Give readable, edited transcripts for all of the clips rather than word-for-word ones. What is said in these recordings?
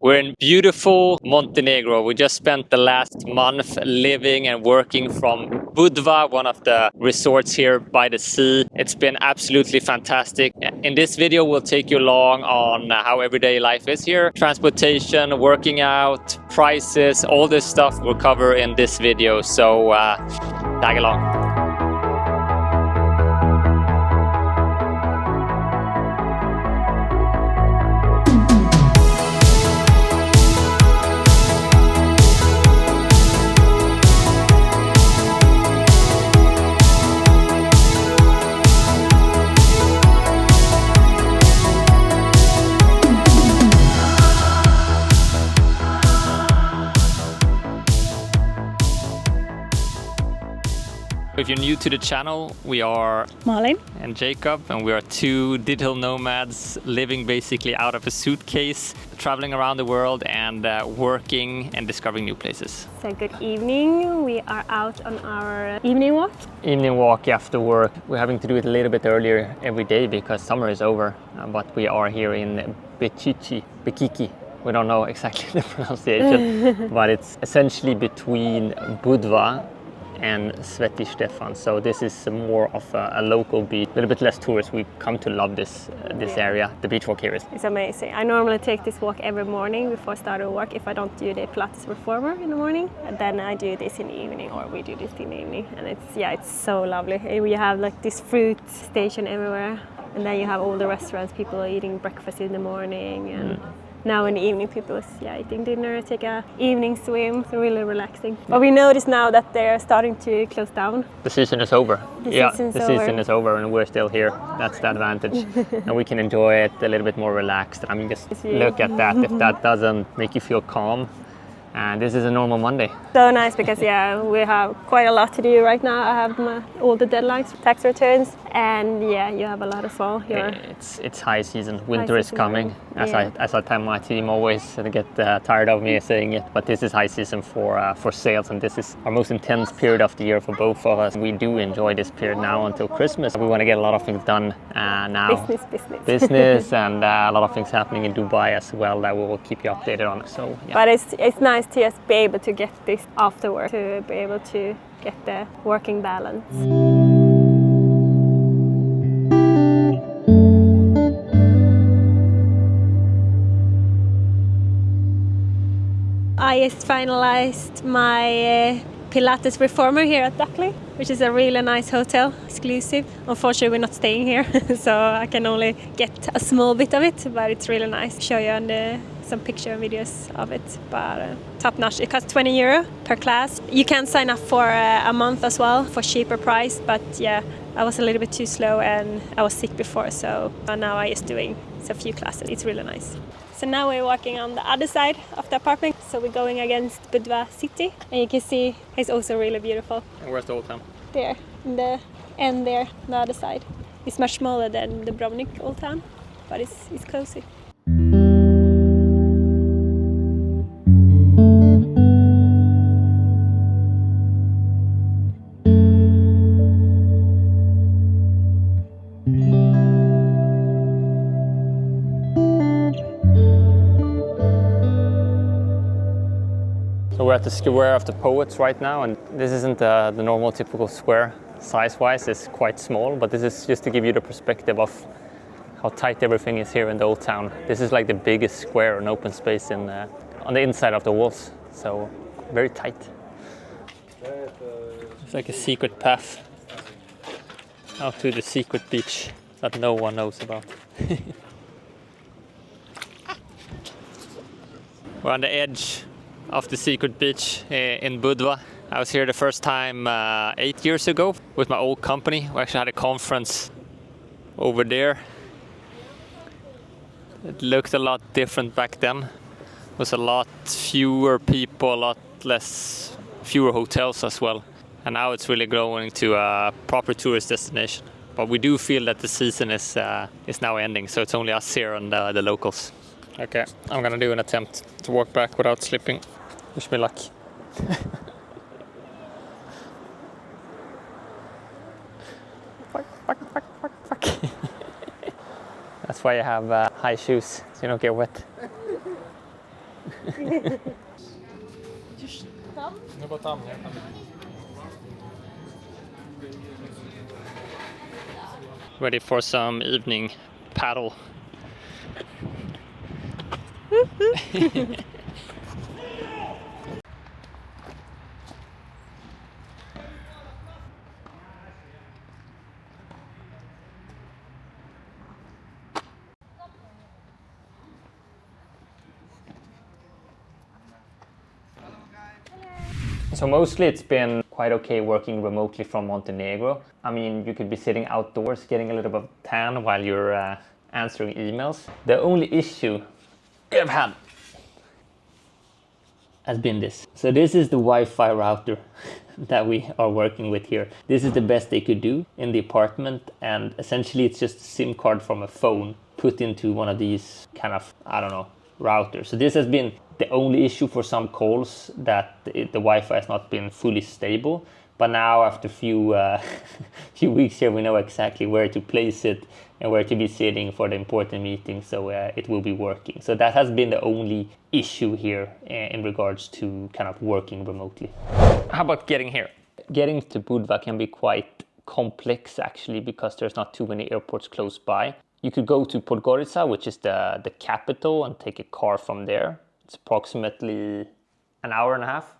We're in beautiful Montenegro. We just spent the last month living and working from Budva, one of the resorts here by the sea. It's been absolutely fantastic. In this video, we'll take you along on how everyday life is here. Transportation, working out, prices, all this stuff we'll cover in this video. So tag along. If you're new to the channel, we are Malin and Jakob, and we are two digital nomads living basically out of a suitcase, traveling around the world and working and discovering new places. So good evening. We are out on our evening walk. Evening walk after work. We're having to do it a little bit earlier every day because summer is over, but we are here in Bečići. We don't know exactly the pronunciation, but it's essentially between Budva and Sveti Stefan. So this is more of a local beach, a little bit less tourists. We come to love this area. The beach walk here is. It's amazing. I normally take this walk every morning before I start work. If I don't do the Pilates reformer in the morning, and then I do this in the evening, or we do this in the evening. And it's so lovely. We have like this fruit station everywhere, and then you have all the restaurants. People are eating breakfast in the morning, and now in the evening people are eating dinner, take a evening swim. It's really relaxing. But we notice now that they're starting to close down. The season is over. The season is over and we're still here. That's the advantage. And we can enjoy it a little bit more relaxed. I mean, just look at that. If that doesn't make you feel calm. And this is a normal Monday. So nice because we have quite a lot to do right now. I have all the deadlines, tax returns, and you have a lot as well here. It's high season. Winter is coming. As I tell my team always, they get tired of me saying it, but this is high season for sales, and this is our most intense period of the year for both of us. We do enjoy this period now until Christmas. We want to get a lot of things done now. Business, and a lot of things happening in Dubai as well that we will keep you updated on. So, But it's nice to just be able to get this after work, to be able to get the working balance. I just finalized my Pilates reformer here at Duckley, which is a really nice hotel, exclusive. Unfortunately, we're not staying here, so I can only get a small bit of it, but it's really nice. Show you on some picture and videos of it, but top notch. It costs €20 per class. You can sign up for a month as well for cheaper price, but I was a little bit too slow and I was sick before, so now I'm just doing a few classes. It's really nice. So now we're walking on the other side of the apartment. So we're going against Budva city, and you can see it's also really beautiful. And where's the Old Town? There, in the end there, the other side. It's much smaller than the Old Town, but it's cozy. So we're at the Square of the Poets right now, and this isn't the normal typical square size-wise. It's quite small, but this is just to give you the perspective of how tight everything is here in the Old Town. This is like the biggest square and open space on the inside of the walls, so very tight. It's like a secret path out to the secret beach that no one knows about. We're on the edge of the secret beach in Budva. I was here the first time 8 years ago with my old company. We actually had a conference over there. It looked a lot different back then. It was a lot fewer people, a lot fewer hotels as well. And now it's really growing to a proper tourist destination. But we do feel that the season is now ending, so it's only us here and the locals. Okay, I'm gonna do an attempt to walk back without slipping. Wish me luck. Fuck. That's why you have high shoes, so you don't get wet. Ну, бо там, ні? Ready for some evening paddle. So mostly it's been quite okay working remotely from Montenegro. I mean, you could be sitting outdoors getting a little bit of tan while you're answering emails. The only issue I've had has been this. So this is the Wi-Fi router that we are working with here. This is the best they could do in the apartment, and essentially it's just a SIM card from a phone put into one of these kind of, I don't know, routers. So this has been the only issue for some calls, that the Wi-Fi has not been fully stable. But now after a few weeks here, we know exactly where to place it and where to be sitting for the important meeting, so it will be working. So that has been the only issue here in regards to kind of working remotely. How about getting here? Getting to Budva can be quite complex actually, because there's not too many airports close by. You could go to Podgorica, which is the capital, and take a car from there. It's approximately an hour and a half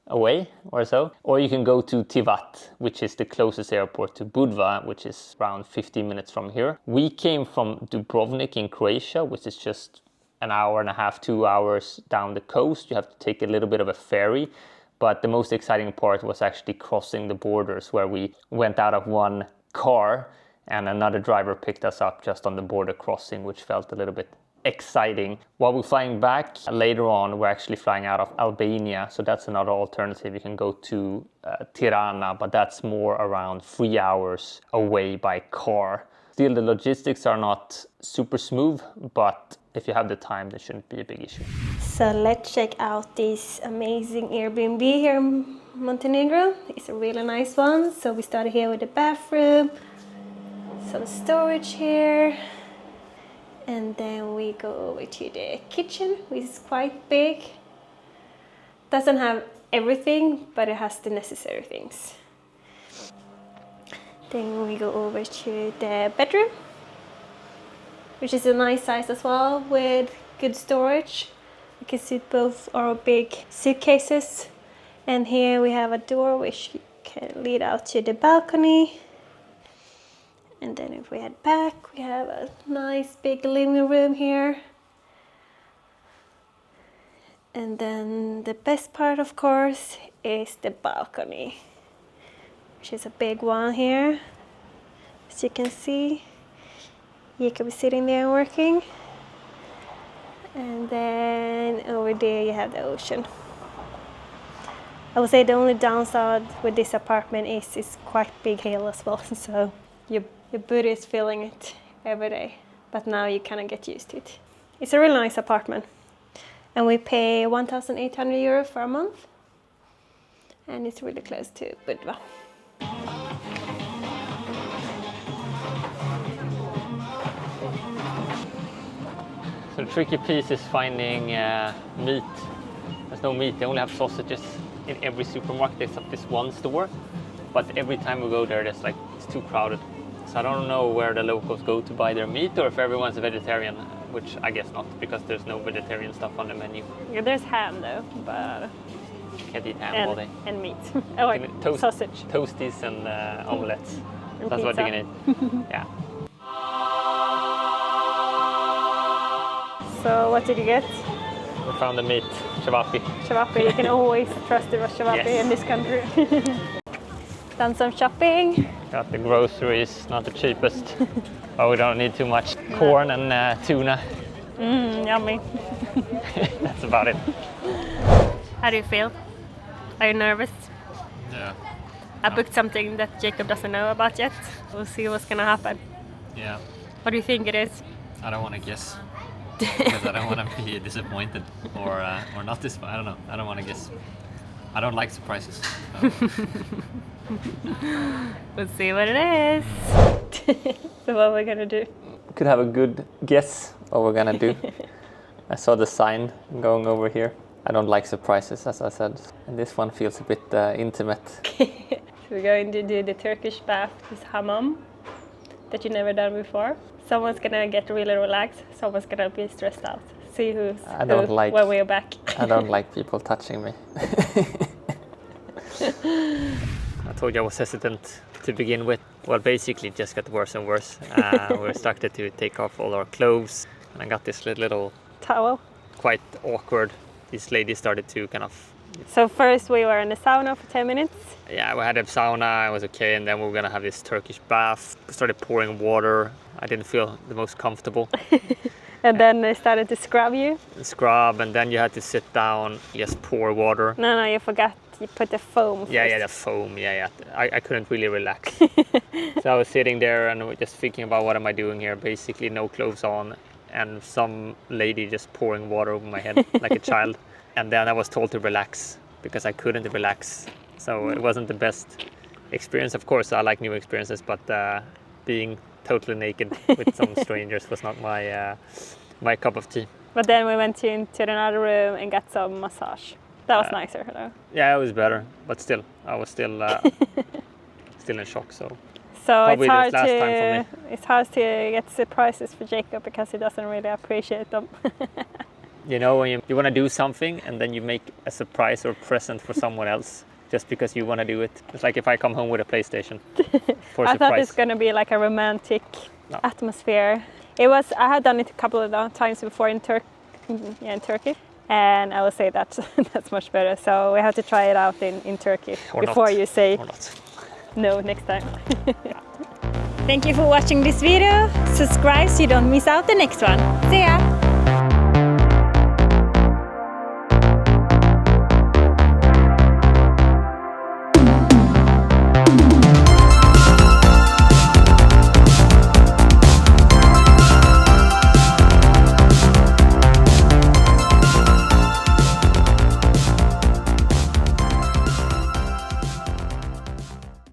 away or so. Or you can go to Tivat, which is the closest airport to Budva, which is around 15 minutes from here. We came from Dubrovnik in Croatia, which is just an hour and a half, 2 hours down the coast. You have to take a little bit of a ferry. But the most exciting part was actually crossing the borders, where we went out of one car and another driver picked us up just on the border crossing, which felt a little bit exciting. While we're flying back later on, we're actually flying out of Albania, so that's another alternative. You can go to Tirana, but that's more around 3 hours away by car. Still, the logistics are not super smooth, but if you have the time, there shouldn't be a big issue. So let's check out this amazing Airbnb here in Montenegro. It's a really nice one. So we started here with the bathroom, some storage here, and then we go over to the kitchen, which is quite big. Doesn't have everything, but it has the necessary things. Then we go over to the bedroom, which is a nice size as well, with good storage. You can see both our big suitcases. And here we have a door which can lead out to the balcony. And then if we head back, we have a nice big living room here. And then the best part, of course, is the balcony, which is a big one here. As you can see, Jakob is sitting there and working. And then over there you have the ocean. I would say the only downside with this apartment is it's quite big hill as well, so your booty is feeling it every day. But now you kind of get used to it. It's a really nice apartment. And we pay 1,800 euro for a month. And it's really close to Budva. So the tricky piece is finding meat. There's no meat, they only have sausages in every supermarket except this one store. But every time we go there, it's too crowded. So I don't know where the locals go to buy their meat, or if everyone's a vegetarian, which I guess not, because there's no vegetarian stuff on the menu. Yeah, there's ham though, but... Can't eat ham all day. And meat. Oh, like sausage. Toasties and omelets. And that's pizza. What you can eat. Yeah. So what did you get? We found the meat, cevapi. Cevapi, you can always trust it was cevapi in this country. Done some shopping. Got the groceries, not the cheapest. But we don't need too much corn and tuna. Yummy. That's about it. How do you feel? Are you nervous? Yeah. I booked something that Jakob doesn't know about yet. We'll see what's gonna happen. Yeah. What do you think it is? I don't want to guess. Because I don't want to be disappointed or not disappointed. I don't know. I don't want to guess. I don't like surprises. So. We'll see what it is. So what we're gonna do? Could have a good guess what we're gonna do. I saw the sign going over here. I don't like surprises, as I said. And this one feels a bit intimate. So we're going to do the Turkish bath, this hammam, that you've never done before. Someone's gonna get really relaxed, someone's gonna be stressed out. See who's who when we're back. I don't like people touching me. I told you I was hesitant to begin with. Well, basically it just got worse and worse. We started to take off all our clothes, and I got this little towel. Quite awkward. This lady started to kind of... So first we were in the sauna for 10 minutes. Yeah, we had a sauna, it was okay, and then we were gonna have this Turkish bath. We started pouring water. I didn't feel the most comfortable. And then they started to scrub you. Scrub, and then you had to sit down, just pour water. No, you forgot. You put the foam first. Yeah, the foam. Yeah. I couldn't really relax. So I was sitting there and just thinking about what am I doing here. Basically, no clothes on, and some lady just pouring water over my head like a child. And then I was told to relax because I couldn't relax. So it wasn't the best experience. Of course, I like new experiences, but being totally naked with some strangers was not my cup of tea. But then we went into another room and got some massage. That was nicer, though. Yeah, it was better, but still, I was still in shock. So it's hard last time for me. It's hard to get surprises for Jacob because he doesn't really appreciate them. You know, when you want to do something and then you make a surprise or present for someone else just because you want to do it. It's like if I come home with a PlayStation for a I surprise. thought it's going to be like a romantic atmosphere. I had done it a couple of times before in Turkey. And I will say that that's much better. So we have to try it out in Turkey before you say no next time. Thank you for watching this video. Subscribe so you don't miss out the next one. See ya!